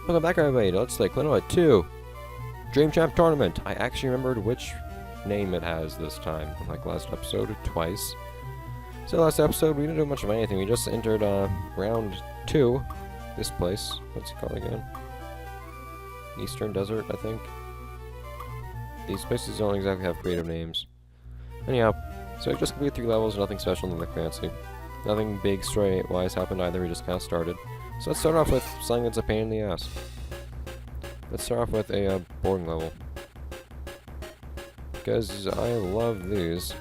Welcome back, everybody. Let's play Klonoa 2 Dream Champ Tournament. I actually remembered which name it has this time. Like last episode, twice. So last episode, we didn't do much of anything. We just entered round 2. This place. What's it called again? Eastern Desert, I think. These places don't exactly have creative names. Anyhow, so we just completed 3 levels, nothing special, nothing fancy. Nothing big story-wise happened either, we just kind of started. So let's start off with something that's a pain in the ass. Let's start off with a boring level. Because I love these.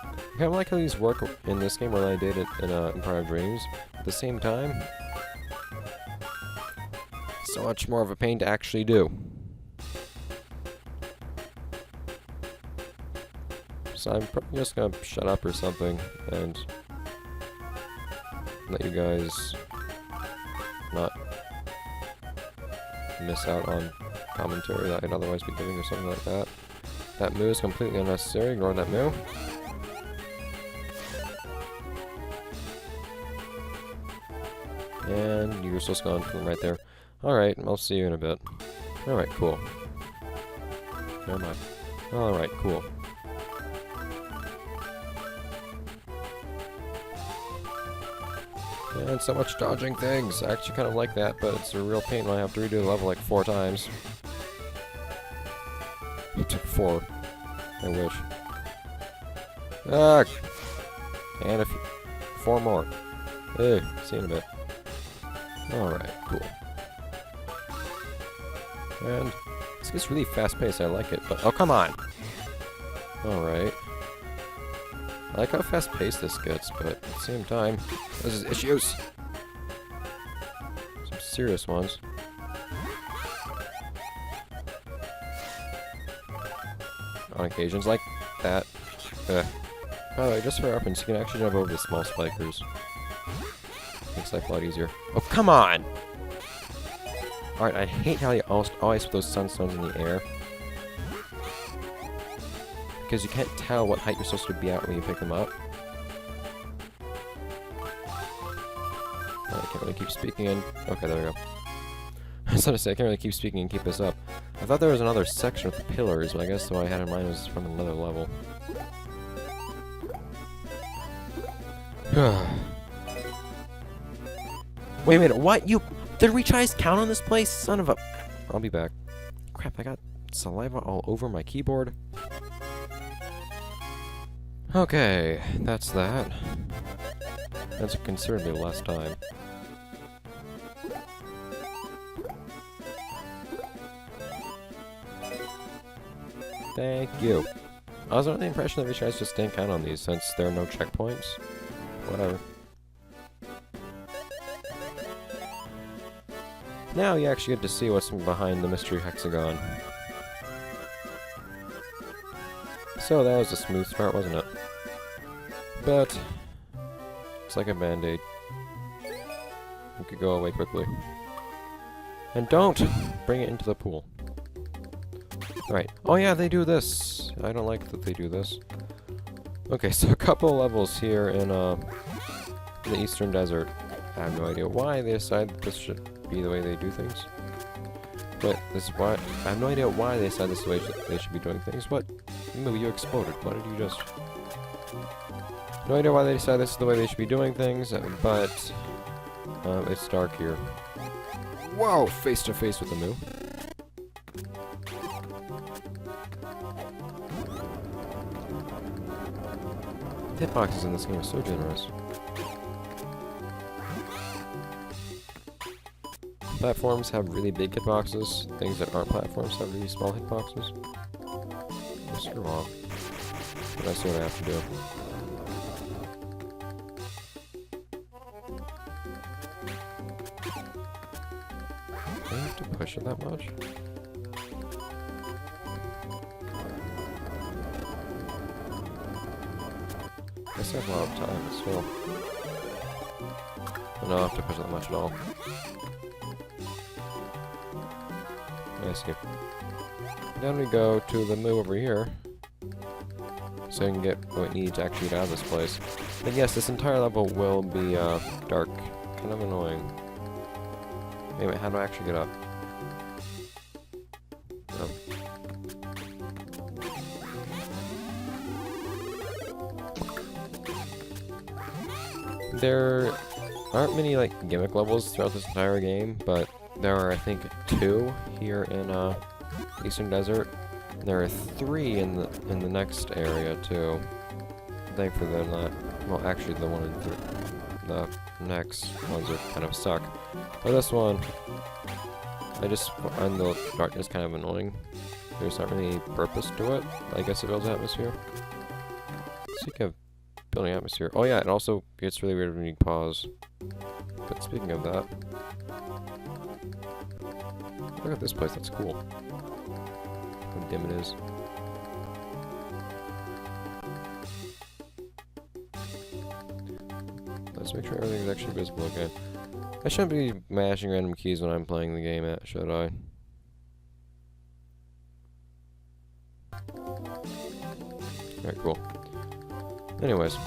I kind of like how these work in this game more than I did it in Empire of Dreams. At the same time, so much more of a pain to actually do. So I'm probably just gonna shut up or something and let you guys not miss out on commentary that I'd otherwise be giving or something like that. That moo is completely unnecessary. Ignore that moo. And you're just gone from right there. Alright, I'll see you in a bit. Alright, cool. Never mind. Alright, cool. And so much dodging things. I actually kind of like that, but it's a real pain when I have to redo the level like 4 times. It took 4. I wish. Ah! And 4 more. Hey, see you in a bit. Alright, cool. And this gets really fast-paced, I like it, but... Oh, come on! Alright. I like how fast-paced this gets, but at the same time, there's issues. Some serious ones. On occasions like that. Oh, just for reference, you can actually jump over the small spikers. Makes life a lot easier. Oh, come on! Alright, I hate how you always put those sunstones in the air. Because you can't tell what height you're supposed to be at when you pick them up. I can't really keep speaking and... Okay, there we go. I was going to say, I can't really keep speaking and keep this up. I thought there was another section with the pillars, but I guess what I had in mind was from another level. Wait a minute, what? The retries count on this place? Son of a... I'll be back. Crap, I got saliva all over my keyboard. Okay, that's that. That's considerably less time. Thank you. I was under the impression that retries just didn't count on these since there are no checkpoints. Whatever. Now you actually get to see what's behind the mystery hexagon. So that was a smooth start, wasn't it? But it's like a band-aid. It could go away quickly. And don't bring it into the pool. Alright. Oh yeah, they do this. I don't like that they do this. Okay, so a couple levels here in the Eastern Desert. I have no idea why they decided this should be the way they do things. But this is why I have no idea why they decided this is the way they should be doing things. What? Maybe you exploded. Why did you just... No idea why they decided this is the way they should be doing things, but it's dark here. Whoa! Face to face with the moo. Hitboxes in this game are so generous. Platforms have really big hitboxes. Things that aren't platforms have really small hitboxes. Oh, screw off. But I see what I have to do. Do I have to push it that much? I guess I have a lot of time, but still. I don't have to push that much at all. I see. Then we go to the moo over here. So I can get what we need to actually get out of this place. And yes, this entire level will be dark. Kind of annoying. Wait a minute, how do I actually get up? Oh. There aren't many like gimmick levels throughout this entire game, but there are I think 2 here in Eastern Desert. There are 3 in the next area too. Thankfully they're not. Well, actually the one in the next ones are kind of suck. But this one, I just find the darkness kind of annoying. There's not really any purpose to it. I guess it builds atmosphere. Speaking of building atmosphere, oh yeah, it also gets really weird when you pause. But speaking of that, look at this place. That's cool. How dim it is. Let's make sure everything's actually visible again. I shouldn't be mashing random keys when I'm playing the game, should I? Alright, cool. Anyways.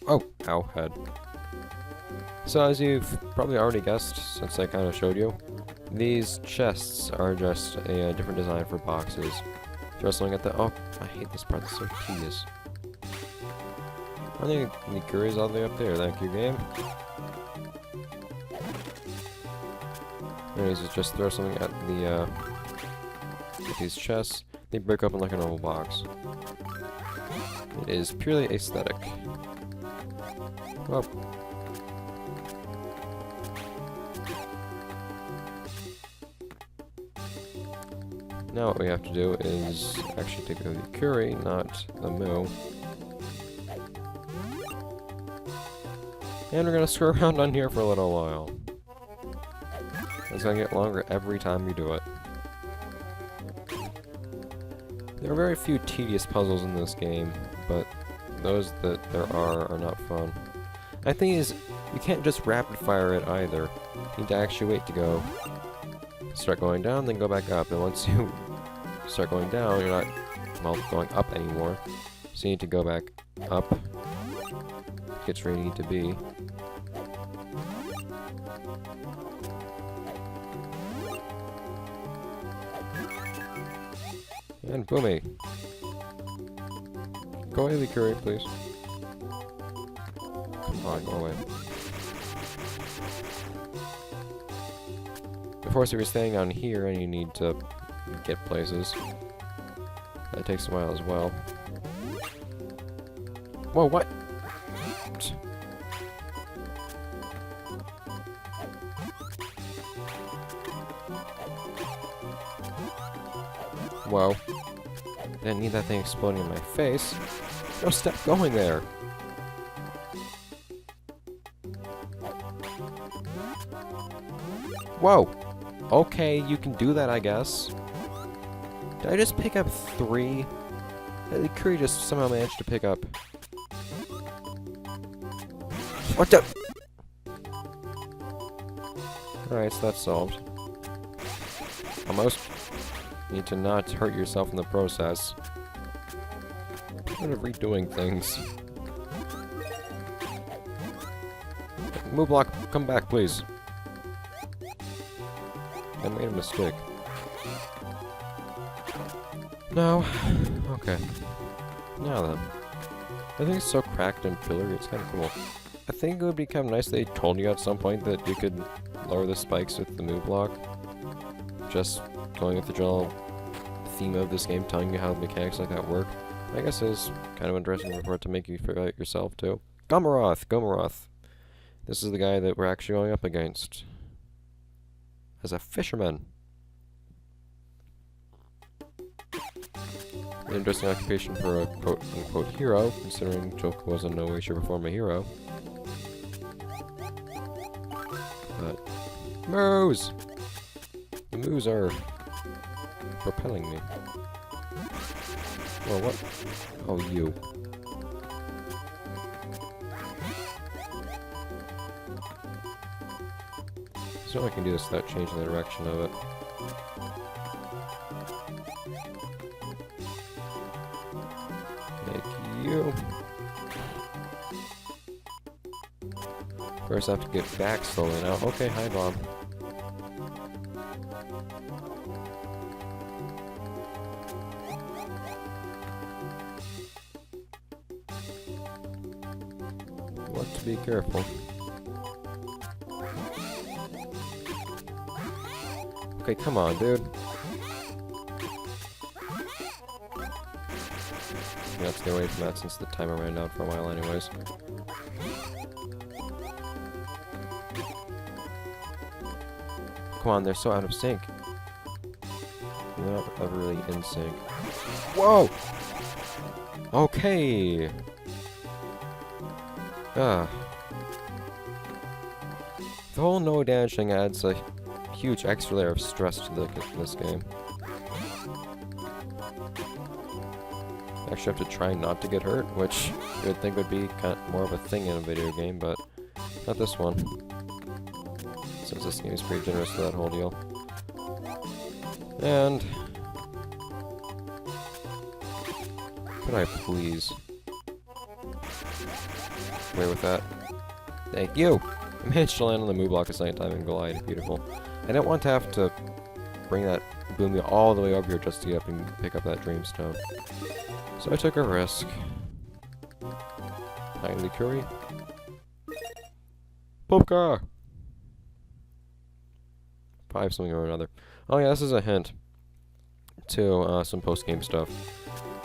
Oh, ow, head. So as you've probably already guessed, since I kind of showed you, these chests are just a different design for boxes. Throw something at the— oh, I hate this part, it's so tedious. I think the curry's all the way up there, thank you, game. Anyways, just throw something at the, at these chests. They break open like a normal box. It is purely aesthetic. Well. Now what we have to do is actually take the curry, not the moo. And we're gonna screw around on here for a little while. It's gonna get longer every time we do it. There are very few tedious puzzles in this game, but those that there are not fun. I think is you can't just rapid fire it either. You need to actually wait to go. Start going down, then go back up. And once you start going down, you're not, well, going up anymore. So you need to go back up. Get where you need to be. And boomy. Go away, curry, please. Come on, go away. Of course, if you're staying down here and you need to get places, that takes a while as well. Whoa, what? Whoa. Didn't need that thing exploding in my face. No, stop going there. Whoa. Okay, you can do that, I guess. Did I just pick up 3? The curry just somehow managed to pick up. What the? Alright, so that's solved. Almost. Need to not hurt yourself in the process. Kind of redoing things. Move block, come back, please. I made a mistake. No. Okay. Now then. I think it's so cracked and pillory, it's kind of cool. I think it would become nice if they told you at some point that you could lower the spikes with the move block. Just going with the general theme of this game, telling you how the mechanics like that work. I guess it is kind of interesting for it to make you figure out yourself too. Gomaroth. This is the guy that we're actually going up against. As a fisherman. An interesting occupation for a quote-unquote hero, considering Joker was in no way, shape, or form a hero. But moos! The moos are propelling me. Well, what? Oh, you. So I can do this without changing the direction of it. Thank you. First I have to get back slowly now. Okay, hi Bob. Want to be careful. Okay, come on, dude. Yeah, let's get away from that since the timer ran down for a while anyways. Come on, they're so out of sync. They're not ever really in sync. Whoa! Okay! Ah. The whole no damage thing adds a huge extra layer of stress to this game. Actually have to try not to get hurt, which you would think would be kind of more of a thing in a video game, but not this one. Since this game is pretty generous to that whole deal. And... could I please... away with that? Thank you! I managed to land on the move block a second time and glide. Beautiful. I didn't want to have to bring that Boomy all the way over here just to get up and pick up that Dreamstone. So I took a risk. Kindly curry. Popka! 5 something or another. Oh yeah, this is a hint to some post-game stuff.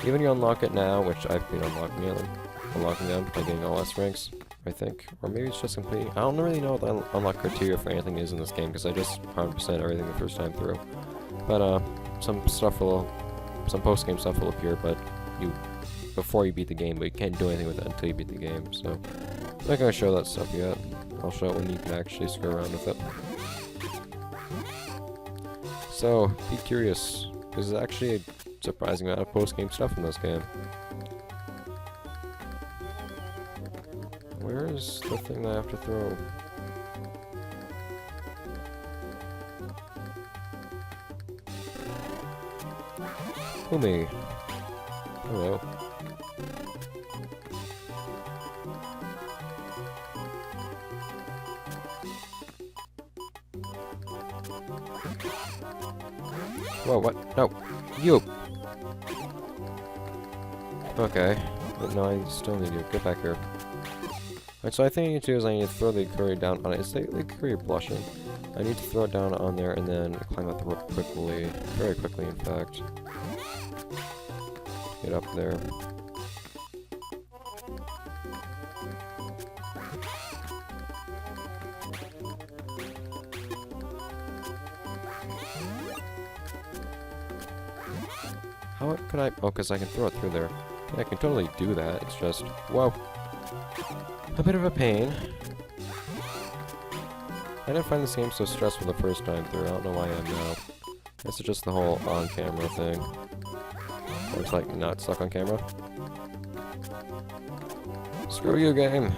Even you unlock it now, which I've been unlocking them by getting all S ranks, I think. Or maybe it's just complete. I don't really know what the unlock criteria for anything is in this game, because I just 100% everything the first time through. But some post-game stuff will appear, but before you beat the game, but you can't do anything with it until you beat the game, so I'm not gonna show that stuff yet. I'll show it when you can actually screw around with it. So, be curious. There's actually a surprising amount of post-game stuff in this game. Where is the thing that I have to throw? Umi. Hello. Whoa, what? No. You! Okay. But no, I still need you. Get back here. Alright, so I think I need to do is I need to throw the curry down on it. Is the curry blushing? I need to throw it down on there and then climb up the rope quickly. Very quickly, in fact. Get up there. How could I... oh, because I can throw it through there. Yeah, I can totally do that. It's just... whoa. A bit of a pain. I didn't find this game so stressful the first time through. I don't know why I am now. This is just the whole on-camera thing. Or it's like not stuck on camera. Screw you, game!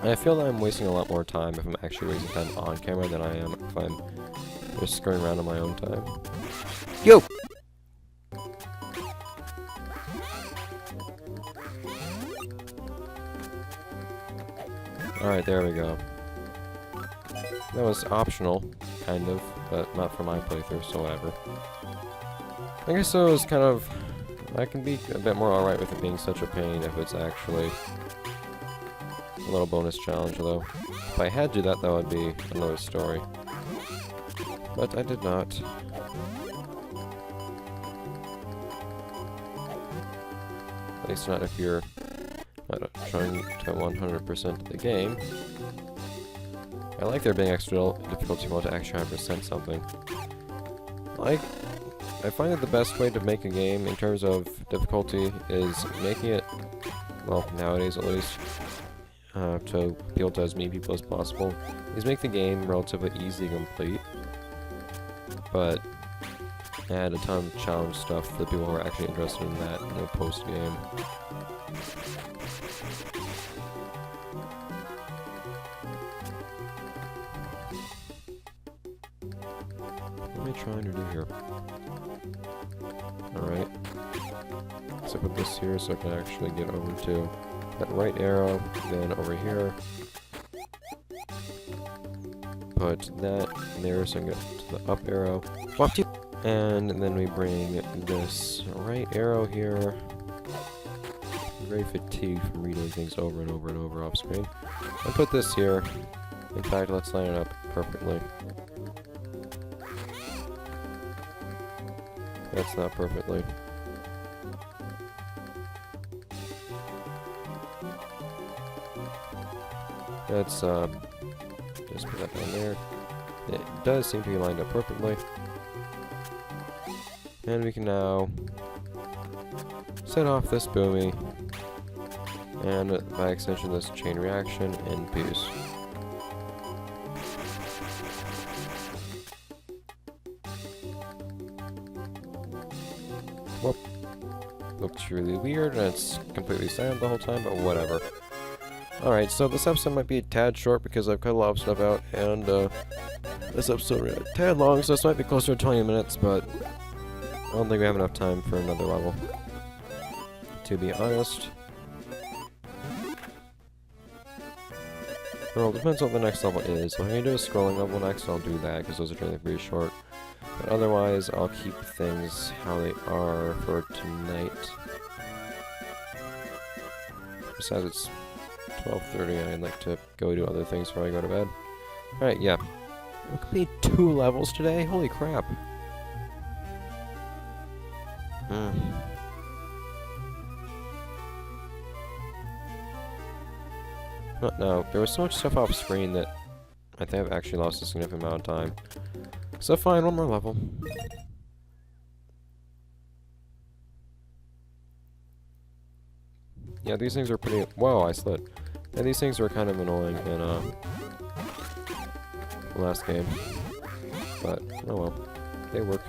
And I feel that I'm wasting a lot more time if I'm actually wasting time on camera than I am if I'm just screwing around on my own time. Yo! Alright, there we go. That was optional, kind of, but not for my playthrough, so whatever. I guess it was kind of... I can be a bit more alright with it being such a pain if it's actually a little bonus challenge, though. If I had to do that, that would be another story. But I did not. At least not if you're not trying to 100% the game. I like there being extra difficulty mode to actually 100% something. I find that the best way to make a game in terms of difficulty is making it, well, nowadays at least, to appeal to as many people as possible, is make the game relatively easy to complete, but add a ton of challenge stuff for the people who are actually interested in that in the post-game. What am I trying to do here? Alright. So put this here so I can actually get over to that right arrow, then over here, put that there, so I can get to the up arrow. And then we bring this right arrow here. I'm very fatigued from redoing things over and over and over off screen. And put this here. In fact, let's line it up perfectly. That's not perfectly. Let's just put that down there. It does seem to be lined up perfectly. And we can now set off this boomy, and by extension this chain reaction, and peace. Whoop. Looks really weird, and it's completely silent the whole time, but whatever. Alright, so this episode might be a tad short because I've cut a lot of stuff out, and this episode ran a tad long, so this might be closer to 20 minutes, but I don't think we have enough time for another level, to be honest. Well, it depends on what the next level is. So if I can do a scrolling level next, I'll do that, because those are generally pretty short. But otherwise, I'll keep things how they are for tonight. Besides, it's 12:30, and I'd like to go do other things before I go to bed. Alright, yeah. We completed 2 levels today? Holy crap. No, there was so much stuff off screen that I think I've actually lost a significant amount of time. So fine, one more level. Yeah, these things are pretty... Whoa, I slid. Yeah, these things were kind of annoying in the last game. But, oh well. They work.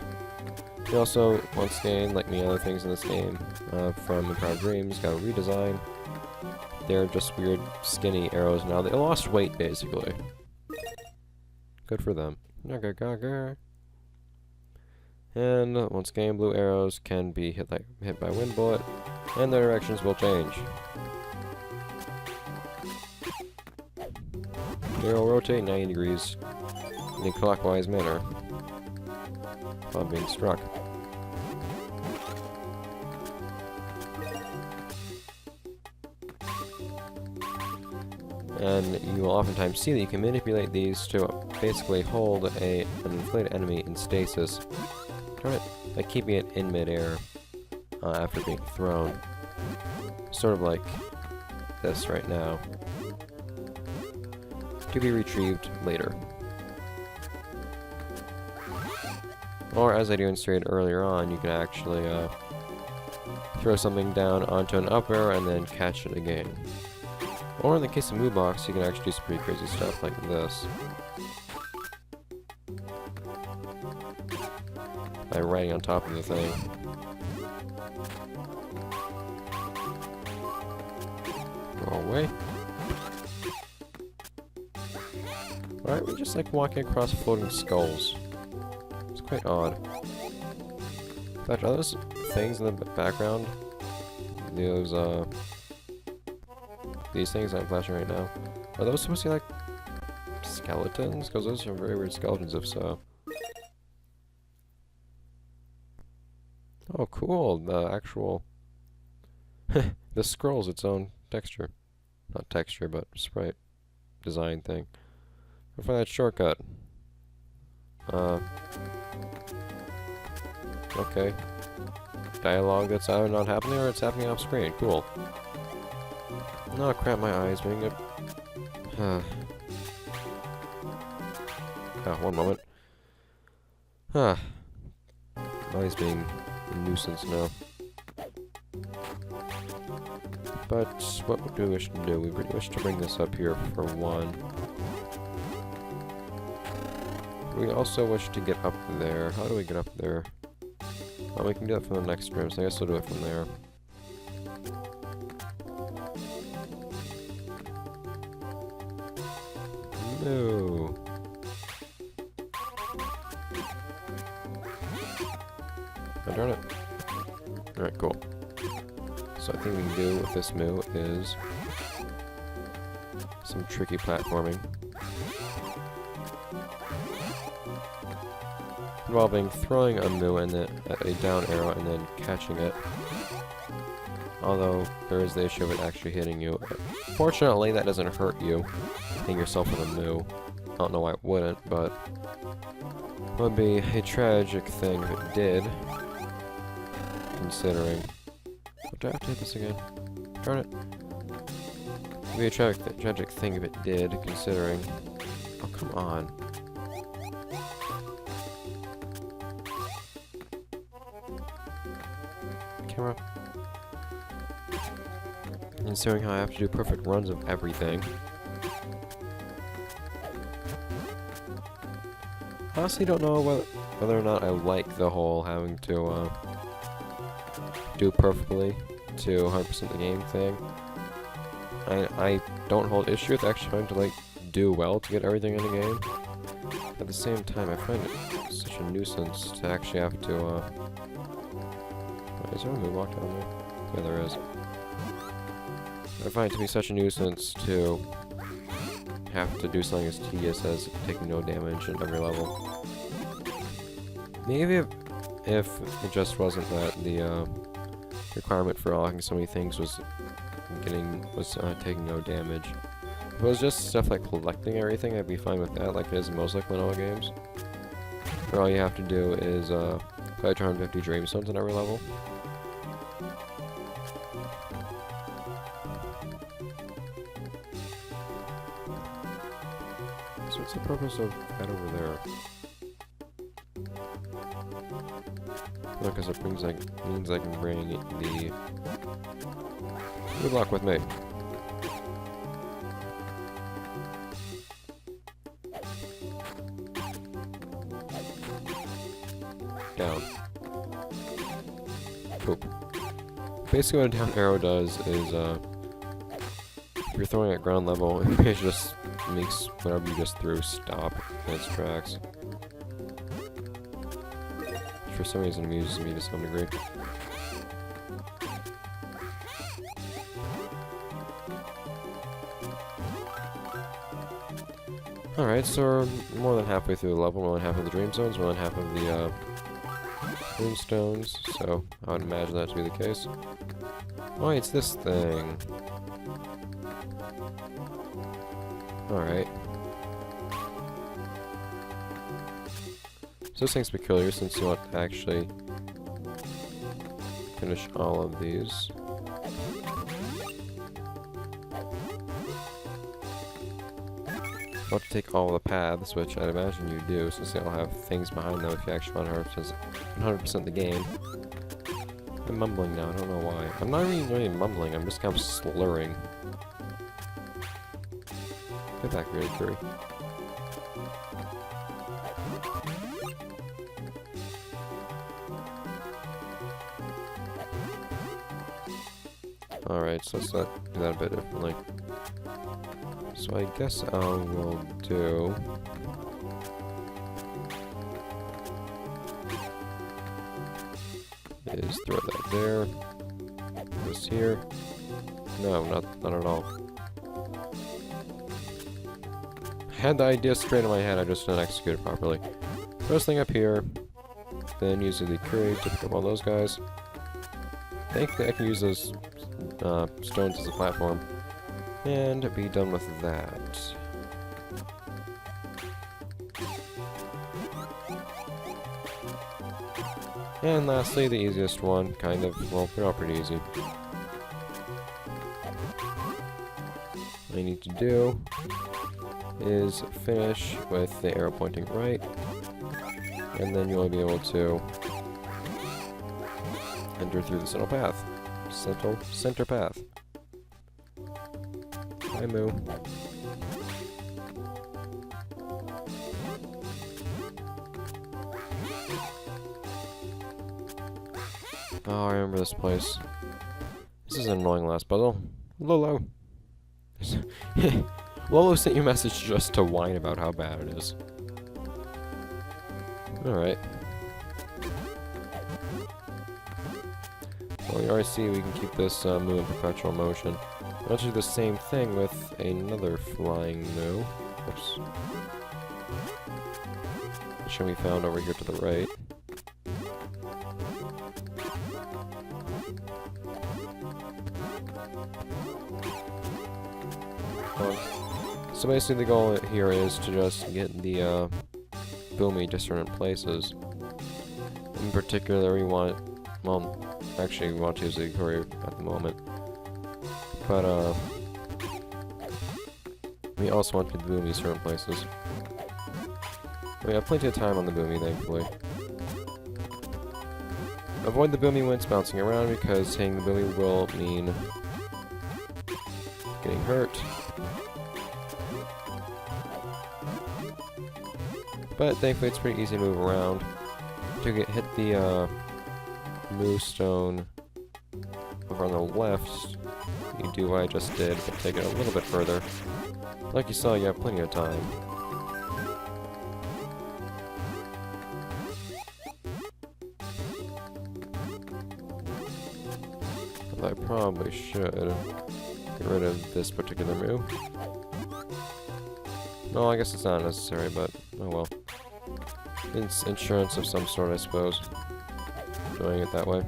They also, once again, like many other things in this game, from Improv Dreams, got a redesign. They're just weird, skinny arrows now. They lost weight, basically. Good for them. And, once again, blue arrows can be hit by wind bullet, and their directions will change. They will rotate 90 degrees in a clockwise manner while being struck. And you will oftentimes see that you can manipulate these to basically hold an inflated enemy in stasis, by keeping it in midair after being thrown. Sort of like this right now. To be retrieved later. Or, as I demonstrated earlier on, you can actually throw something down onto an up arrow and then catch it again. Or in the case of Moo Box, you can actually do some pretty crazy stuff like this. By riding on top of the thing. Go away. Why aren't we just like walking across floating skulls? It's quite odd. In fact, are those things in the background? Those, these things I'm flashing right now. Are those supposed to be like skeletons? Because those are very weird skeletons if so. Oh cool, the actual... the scroll's its own texture. Not texture, but sprite design thing. Go find that shortcut. Okay. Dialogue that's either not happening or it's happening off screen. Cool. Oh crap, my eyes being it. One moment. My eyes being a nuisance now. But what do we wish to do? We wish to bring this up here for one. We also wish to get up there. How do we get up there? Well, we can do that from the next room, so I guess we'll do it from there. No. Oh, darn it. Alright, cool. So I think we can do with this Moo is some tricky platforming. Involving throwing a Moo and then at a down arrow and then catching it. Although there is the issue of it actually hitting you. Fortunately, that doesn't hurt you, hitting yourself with a Moo. I don't know why it wouldn't, but it would be a tragic thing if it did. Considering. Do I have to hit this again? Darn it. It would be a tragic thing if it did, considering. Oh, come on. Camera. Considering how I have to do perfect runs of everything. I honestly don't know whether or not I like the whole having to do perfectly to 100% the game thing. I don't hold issue with actually trying to like do well to get everything in the game. At the same time, I find it such a nuisance to actually have to is there a move lock down there? Yeah, there is. I find it to be such a nuisance to have to do something as tedious as taking no damage at every level. Maybe if it just wasn't that the requirement for unlocking so many things was taking no damage. If it was just stuff like collecting everything, I'd be fine with that, like it is in most like Klonoa games. Where all you have to do is collect 150 dream stones in every level. So what's the purpose of that over there? Because it means I can bring the good luck with me. Down. Poop. Basically what a down arrow does is if you're throwing at ground level, it just makes whatever you just threw stop in its tracks. For some reason amuses me to some degree. Alright, so we're more than halfway through the level, more than half of the dream zones, more than half of the moonstones, so I would imagine that to be the case. Oh, it's this thing. Alright. So this thing's peculiar since you want to actually finish all of these. You want to take all of the paths, which I'd imagine you do, since they all have things behind them if you actually want 100% the game. I'm mumbling now, I don't know why. I'm not even really mumbling, I'm just kind of slurring. Get back here, Curry. Alright, so let's do that a bit differently. So I guess I will do... is throw that there. This here. No, not at all. I had the idea straight in my head, I just didn't execute it properly. First thing up here, then using the curry to pick up all those guys. Thankfully I can use those stones as a platform, and be done with that. And lastly, the easiest one, kind of, well, they're all pretty easy. All you need to do is finish with the arrow pointing right, and then you'll be able to enter through the center path. Center path. Hi, Moo. Oh, I remember this place. This is an annoying last puzzle. Lolo. Lolo sent you a message just to whine about how bad it is. Alright. Well, you already see we can keep this Moo in perpetual motion. Let's do the same thing with another flying Moo. Oops. Which can be found over here to the right. So basically the goal here is to just get the Boomy to certain places. In particular, we want, well, actually we want to use the courier at the moment. But we also want to get the Boomy certain places. We have plenty of time on the Boomy, thankfully. Avoid the Boomy when it's bouncing around, because hitting the Boomy will mean getting hurt. But thankfully it's pretty easy to move around. To hit the Moo Stone over on the left, you do what I just did, but take it a little bit further. Like you saw, you have plenty of time. I probably should get rid of this particular Moo. No, I guess it's not necessary, but oh well. It's insurance of some sort, I suppose. Doing it that way.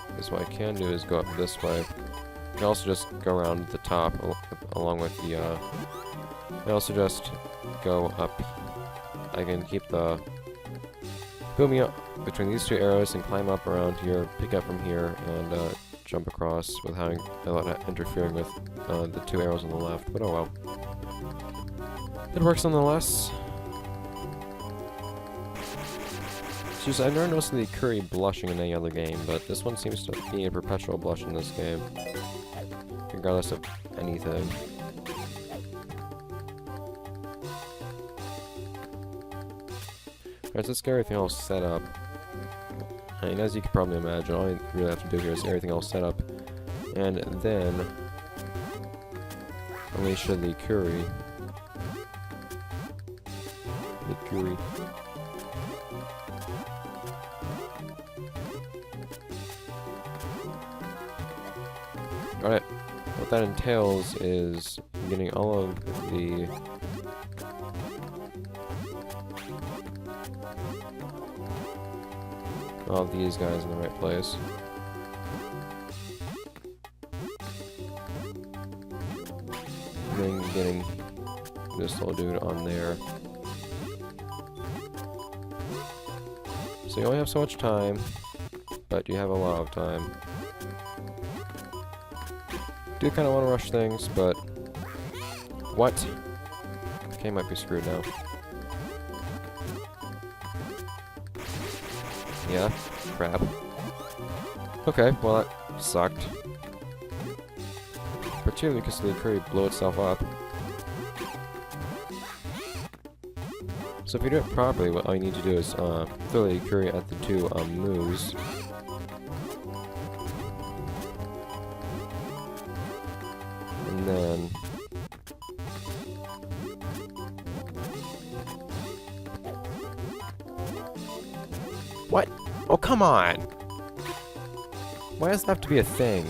Because what I can do is go up this way. I can also just go around the top along with the, I can also just go up. I can keep the Boomy up between these two arrows and climb up around here, pick up from here, and jump across without interfering with the two arrows on the left, but oh well. It works nonetheless. Just, I've never noticed the curry blushing in any other game, but this one seems to be a perpetual blush in this game. Regardless of anything. Alright, so let's get everything all set up. I mean, as you can probably imagine, all I really have to do here is get everything all set up. And then unleash the curry. The curry. Alright, what that entails is getting all of the these guys in the right place. And then getting this little dude on there. So you only have so much time, but you have a lot of time. Do kind of want to rush things, but what? Okay, might be screwed now. Yeah, crap. Okay, well that sucked. Particularly because the curry blew itself up. So if you do it properly, what all you need to do is throw the curry at the two moves. And then what? Oh, come on! Why does that have to be a thing?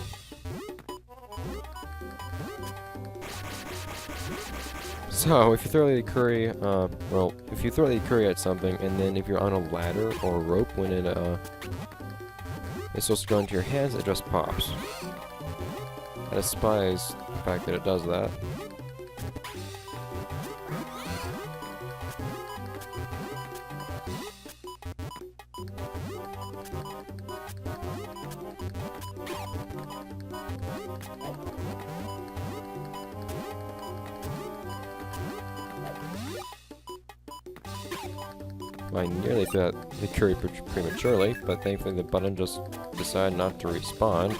So, if you throw the curry, well, if you throw the curry at something, and then if you're on a ladder or a rope when it, it's supposed to go into your hands, it just pops. I despise the fact that it does that. I nearly threw out the curry prematurely, but thankfully the button just decided not to respawn.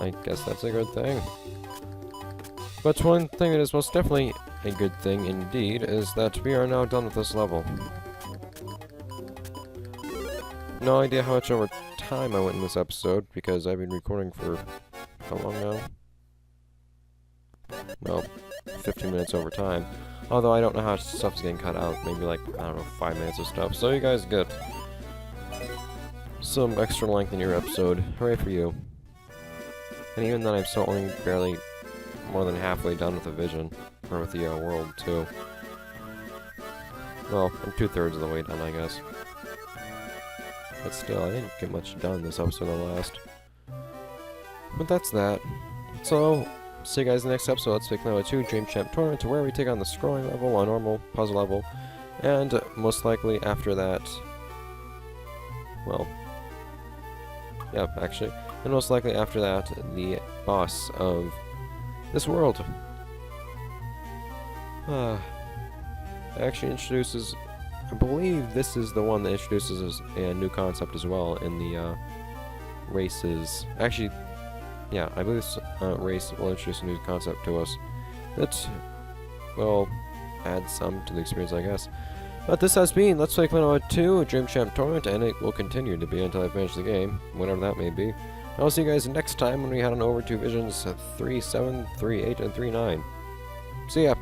I guess that's a good thing. But one thing that is most definitely a good thing indeed is that we are now done with this level. No idea how much over time I went in this episode, because I've been recording for how long now? Well, 15 minutes over time. Although I don't know how much stuff's getting cut out. Maybe like, I don't know, 5 minutes of stuff. So you guys get. some extra length in your episode. Hooray for you. And even then, I'm still only barely more than halfway done with the vision. Or with the world, too. Well, I'm 2/3 of the way done, I guess. But still, I didn't get much done this episode of the last. But that's that. So, see you guys in the next episode. Let's play Klonoa 2 Dream Champ Tournament, where we take on the scrolling level, a normal puzzle level, and most likely after that... Well... yeah, actually. And most likely after that, the boss of this world. Actually introduces... I believe this is the one that introduces a new concept as well in the races. Actually, yeah, I believe this race will introduce a new concept to us that will add some to the experience, I guess. But this has been Let's Play Klonoa 2 Dream Champ Tournament, and it will continue to be until I finish the game, whatever that may be. I'll see you guys next time when we head on over to Visions 3, 7, 3, 8, and 3, 9. See ya!